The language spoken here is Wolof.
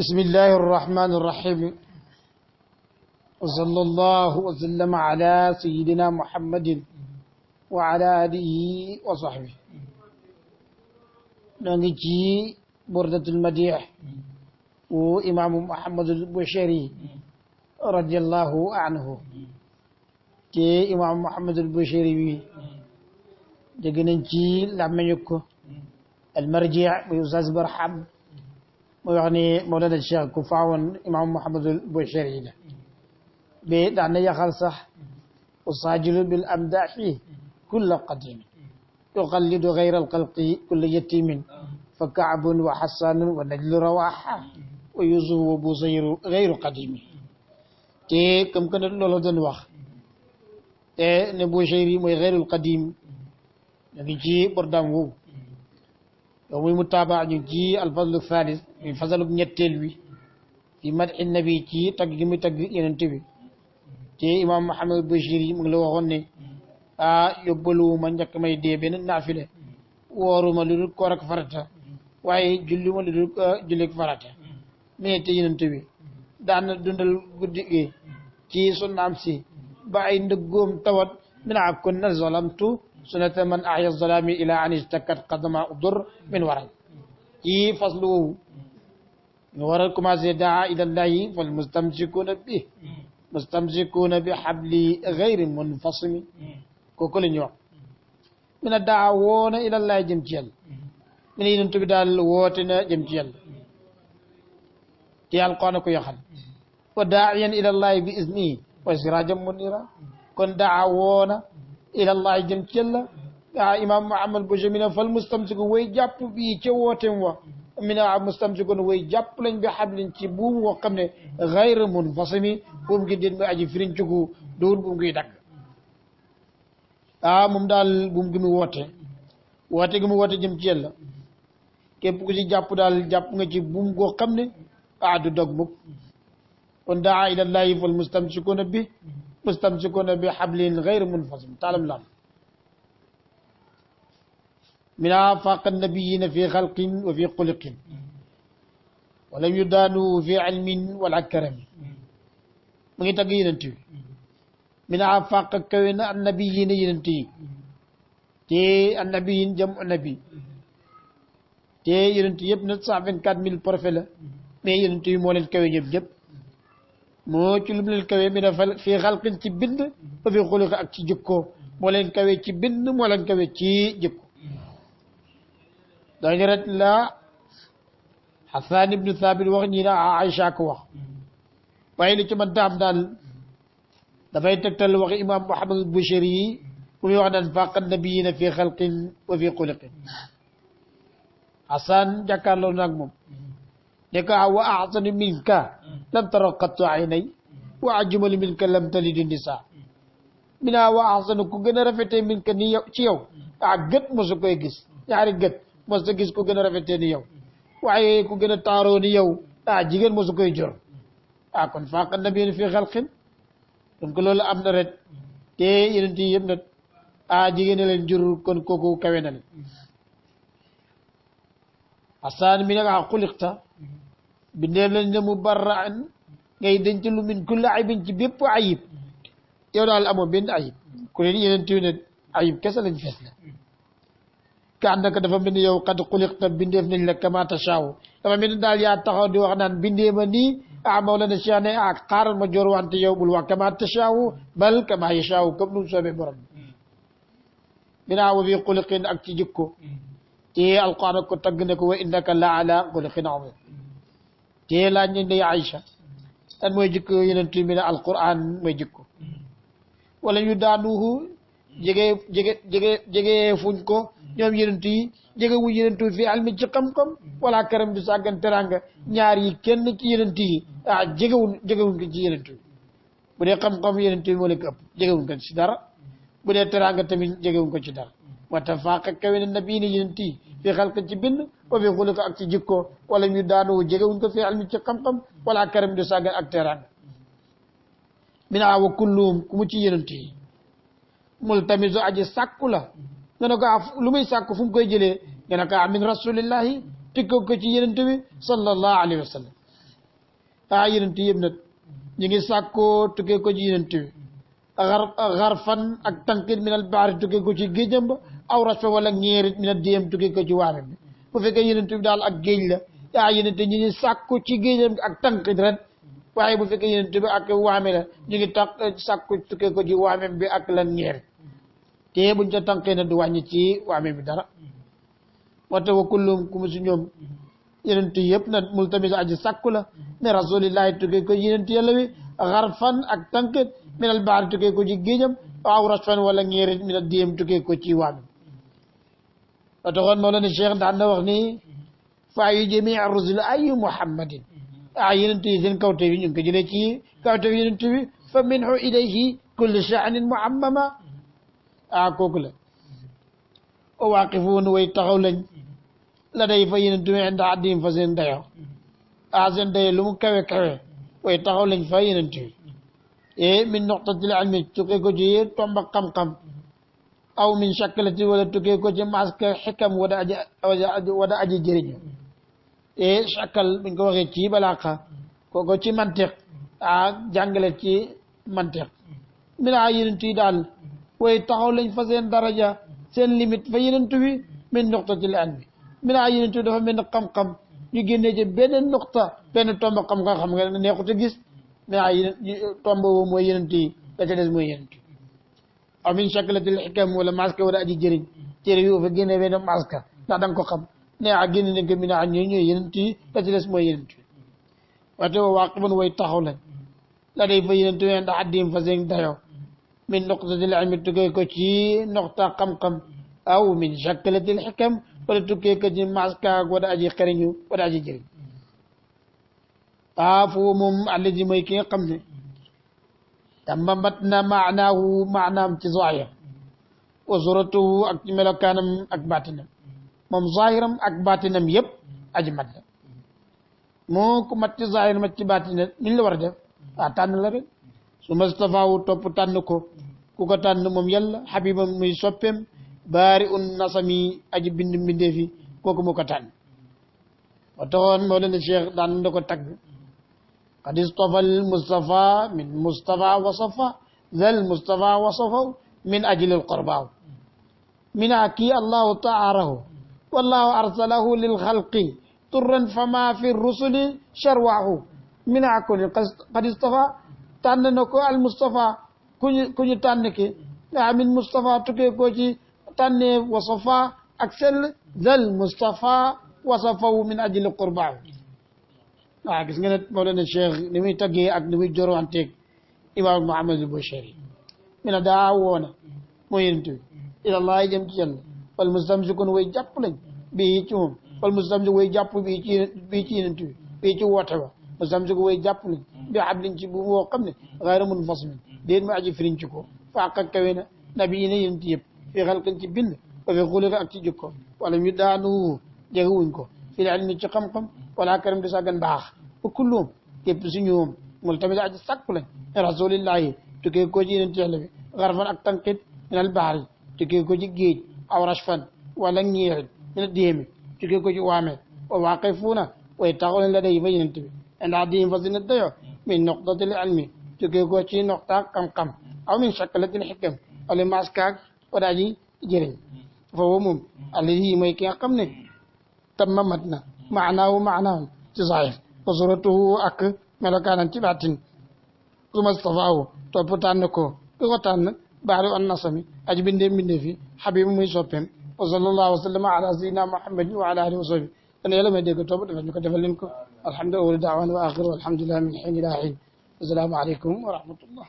بسم الله الرحمن الرحيم وصلى الله وسلم على سيدنا محمد وعلى آله وصحبه نجي بردة المديح وإمام محمد البشري رضي الله عنه كي إمام محمد البشري جنجي لما يكو المرجع ويزاز برحم ويعني مولانا الشيخ كفاون إمام محمد البشري بدعنا يخل صح وصاجل بالأمداح فيه كل قديم يقلد غير القلق كل يتيم فكعب وحسان ونجل رواحة ويوسف وبوصير غير قديم تي كم كان لولو دون واخ تي نبوشيري موي غير القديم نجي بردام وو يوم متابع نجي الفضل الثالث من فضل نيتل وي في مدح النبي تي تاغ جيمي تاغ يننتبي تي امام محمد البشيري مغ لا waxon ne yóbbalu ma njëkk may dee benn naafile wooruma lu dul koor ak farata waaye julli ma lu dul julli ak farata mais te yonent bi daan na dundal guddi gi ci sunnaam si ba ay ndëggoom tawat mina kunna zalamtu sunata man ahya zalami ila an istakat qadama udur min waral ci faslu woowu ñu war a commencé daa ila llahi fal mustamsikuna bi habli gayri munfasimi kooku la ñuy wax mi ne daa woona ilallaay jëm ci yàlla mi ne yonent bi daal woote na jëm ci yàlla te Alquraan ko yaxal wa daa'iyan ilallaay bi iznihi wa siraajan munira kon daa woona ilallaay jëm ci yàlla imam Muhammad Boucher mi ne fal mustamsiku way jàpp bii ca wooteem wa mi ne mustamsikun way jàpp lañ bi hablin ci buum woo xam ne gayri munfasimi buum gi den bi aji firinciku duul buum gi dagg moom daal buum gi mu woote gi mu woote jëm ci yàlla képp ku ci jàpp daal jàpp nga ci buum goo xam ne du dog mukk kon daa ilallahi fal mustamsikuna bi hablin gayri munfasim taalam lam min afaaq annabiyina fi xalqin wa fi xuluqin walam yudaanu fi ilmin wala karami mu ngi tagg yonent bi min afaaq kawe na annabiyin yonent yi te annabiyin jam nabi te yonent yëpp 924 000 prophètes la mais yonent yi moo leen kawe ñëpp moo ci lu leen kawe mi dafa fii xalqin ci bind ba fi xuluq ak ci jikko moo leen kawe ci bind moo leen kawe ci jikko dañu ret la Hassan ibnu Thabit wax ñi na Aïcha ko wax waaye li ci man daam daal dafay tegtal wax imam Muhammad al-Bushayri yi mu muy wax naan faaqa nabiyina fi xalqin wa fi xuluqin Hassan jàkkaarloo naag moom ne ko wa ahsanu minka lam tara qattu aynay wa ajmalu minka lam talid nisa mina wa ahsanu ku gën a rafetee minka ni yow ci yow gët mosu koy gis ñaari gët mos ta gis ku gën a rafetee ni yow waaye ku gën a taaroo ni yow jigéen mosu koy jor kon faaqa nabiyina fi xalqin donc loolu am na ret te yeneen yi yëpp nag jigéen ñi leen jur kon kooku kawe na leen Hassan mi nag xuliqta bindeef lañ ne mubarraan ngay denc lu min kulli aybin ci bépp ayib yow daal amoo benn ayib ku leen yeneen tiw ne ayib kese lañ fees la ka ànd dafa mel ni yow xad xuliqta bindeef nañ la kama tashaaw dafa mel ni daal yaa taxaw di wax naan bindee ma nii Mawlana Cheikh ne xaaral ma jor wante yow bul wax kama tashaawu bal kama yashaawu comme nu mu soobee borom binaa wa fi xuluqin ak ci jikko te Alquraan ko tagg ne ko wa innaka la ala xuluqin azim te laaj nañ ne Aïcha tan mooy jikko yonent bi ne Alquraan mooy jikko wala yu daanuhu jege fuñ ko ñoom yonent yi jege wuñ yonent fi almi ci xam-xam wala karam du sàggan teranga ñaar yi kenn ci yonent yi jegewuñ ko ci yonent bi bu dee xam-xam yonent bi moo leen ko ëpp jegewuñ ko ci dara bu dee teranga tamit jegewuñ ko ci dara wata faaqa kawe na nabi ne yonent yi fi xalq ci bind wa fi xuluq ak ci jikko wala ñu daanu jegewuñ ko fi almi ci xam-xam wala karam du sàggan ak teranga mina wa kulluhum ku mu ci yonent yi multamisu aji sàkku la nga ne ko lu muy sàkku fu mu koy jëlee nga ne ko min rasulillahi tikko ko ci yenente bi sallallahu alayhi wa sallam yonent yëpp nag ñu ngi sàkkoo tukkee ko ci yonent bi xarfan ak tànkit min al baari tukkee ko ci géejam ba aw rasfa wala ñeerit min al diyam tukkee ko ci waame bi bu fekkee yonent bi daal ak géej la yonent ñu ngi sàkku ci géejam ak tànkit ren waaye bu fekkee yonent bi ak waame la ñu ngi sàkku tukkee ko ci waame bi ak lan ñeerit te buñ ca tànkee na du wàññi ci waame bi dara moo tax wa kullum ku mu si ñoom yonent yëpp nag multamis aji sàkku la ne rasulillahi tukkee ko yonent yàlla wi xarfan ak tànkit min al baari tukkee ko ci géejam aw rasfan wala ñeerit min al diyam tukkee ko ci waame ba taxoon Mawlana Cheikh daan na wax ni fa yu jami rusul ayu muhammadin yonent yi seen kawte bi ñu ngi ko jëlee ci kawte bi yonent bi fa minhu ilayhi kulli sha'nin muhammama kooku la o waaqifuun way taxaw lañ la day fa yonent bi inda addim fa seen dayo seen dayo lu mu kawe kawe way taxaw lañ fa yonent bi min nuqtatil ilmi tukkee ko ci tomba xam-xam aw min shaklati wala tukkee ko ci maska xikam wada aji jëriñu shakal buñ ko waxee ci balaaxa kooko ci mantiq jàngale ci mantiq mina yonent yi daal way taxaw lañ fa seen daraja seen limite fa yonent bi min nuqtatil ilmi mina yonent bi dafa mel ne xam-xam ñu génnee ci benn nuqta benn tomba xam-xam xam nga neexut a gis mina tomb boobu mooy yonent yi la ca des mooy yonent aw min shaklatil xikam wala maska wala aji jëriñ téere yu fa génnee benn maska ndax da nga ko xam génne nañ ko mina ñooy yonent yi la ca des mooy yonent bi wate wa waaqibun way taxaw lañ la day fa yonent bi ndax addim fa seen dayo min nuqtatil ilmi tukkee ko ci noxta xam-xam aw min shaklatil xikam wala tukkee ko ci maska wala aji xeriñu wala aji jëriñ foofu moom alladi mooy ki nga xam ne tamba mat na maanaam ci zahir wa suratuhu ak ci melokaanam ak baatinam moom zahiram ak baatinam yëpp aji mat la moo ko mat ci zahir mat ci baatinam niñ la war a def tànn la rek su mustafaawu topp tànn ko ku ko tànn moom yàlla xabibam muy soppeem baari un nasami aji bind mbindee fi kooku moo ko tànn wa taxoon moo leen Cheikh daan da ko tagg qad istafa al mustafa min mustafa wasafa zal mustafa wasafa min ajli al qurbaaw min aki allahu taarahu wallahu arsalahu lil xalqi turran fama fi rusuli sharwahu min akuni qad istafa tànn na ko al mustafa ku ñu tànn ki min mustafa tukkee ko ci tànnee wasafa ak sell zal mustafa wasafahu min ajli qurbaahu gis nga ne Mawlana Cheikh ni muy taggee ak ni muy jorowanteeg imaam Muhammad al-Bushayri mi ne daa woona mooy yonent bi ilallahi jëm ci yàlla wal mustamsikun way jàpp lañ bii ci moom wal mustamsik way jàpp bii ci yonent bi bii ci woote wa mustamsik way jàpp lañ bi hablin ci bu woo xam ne gayra munfasimin déet ma aji firiñ ci ko faaqa kawe na nabi yi ne yonent yëpp fii xalqin ci bind wa fi xuluqi ak ci jikko wala ñu daanu jegewuñ ko fil ilmi ci xam-xam wala karam di sàggan baax ba kulluum képp si ñoom mul tamit aji sàkku lañ rasulillahi tukkee ko ci yonent yàlla bi xarfan ak tànkit min al bahri tukkee ko ci géej aw rashfan wala ñeerit min déemi tukkee ko ci waame wa waaqifuuna way taxaw lañ la day fa yonent bi ndax diim fa sina dayo min nuqtatil ilmi tukkee ko ci noxtaak xam-xam aw min shaklatil xikam wala maskaak wala aji jëriñ foofu moom alladi mooy ki nga xam ne tamma mat na maanaam ci zahir wa suratuhu ak melokaanam ci baatin suma stafaawu topp tànn ko ki ko tànn baari on nasami aji bindee fi xabibu muy soppeem wa sallallahu wa sallama ala sayyidina muhammadin wa ala alihi wa sahbihi dana yàlla may dégg topp defal ñu ko defal leen ko alhamdulilah daawana wa axiru alhamdulilah min xiin ila xiin assalaamu aleykum wa rahmatullah